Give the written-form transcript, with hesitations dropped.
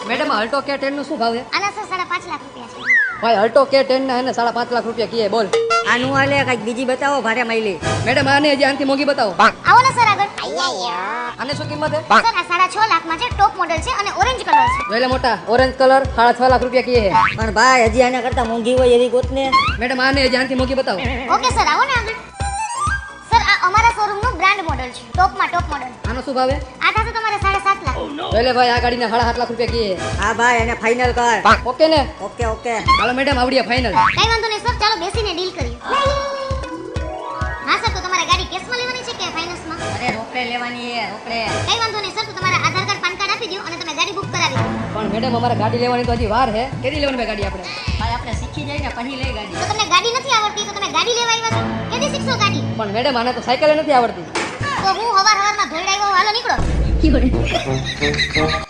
Madam Alto કે 10 નું શું ભાવ છે? આના સર 5.5 લાખ રૂપિયા છે. ભાઈ અલ્ટો કે 10 ના હે ને 5.5 લાખ રૂપિયા કીએ બોલ. આનું હાલે કઈક બીજી બતાવો ભારે માઈલી. મેડમ આને હજી આનથી મોંઘી બતાવો. આવો ને સર આગળ. આને શું કિંમત છે? સર આ 6.5 લાખમાં છે, ટોપ મોડેલ છે અને ઓરેન્જ કલર છે. જોઈ લે મોટા ઓરેન્જ કલર 6.5 લાખ રૂપિયા કીએ છે. પણ ભાઈ હજી આના કરતા મોંઘી હોય એવી ગોત ને. મેડમ આને હજી આનથી મોંઘી બતાવો. ઓકે સર આવો ને આગળ. સર આ અમારા શોરૂમ નું બ્રાન્ડ મોડેલ છે, ટોપમાં ટોપ મોડેલ. આનો શું ભાવ છે? આ થશે તમારે 7.5 લાખ. જોઈ લે ભાઈ આ ગાડીના 7.5 લાખ રૂપિયા કીએ છે. હા ભાઈ એને ફાઇનલ કર. ઓકે ને? Okay okay. હાલો મેડમ આવડીએ ફાઇનલ. કઈ વાંધો નહીં સર, ચાલો બેસીને ડીલ કરીએ. હા સર, તો તમારે ગાડી કેશમાં લેવાની છે કે ફાઇનાન્સમાં? અરે રોકડે લેવાની છે રોકડે. કઈ વાંધો નહીં સર, તો તમારા આધાર કાર્ડ પાન કાર્ડ આપી દો અને તમે ગાડી બુક કરાવી દો. પણ મેડમ અમારે ગાડી લેવાની તો હજી વાર છે. કેદી લેવાની ભાઈ ગાડી આપણે? ભાઈ આપણે શીખી જાય ને પછી લઈ ગાડી. તો તમને ગાડી નથી આવડતી તો તમે ગાડી લેવા આવ્યા છો? કેદી શીખશો ગાડી? પણ મેડમ આને તો સાયકલ નથી આવડતી. તો હું હવારમાં ધોઈડાવ્યો, હાલો નીકળો.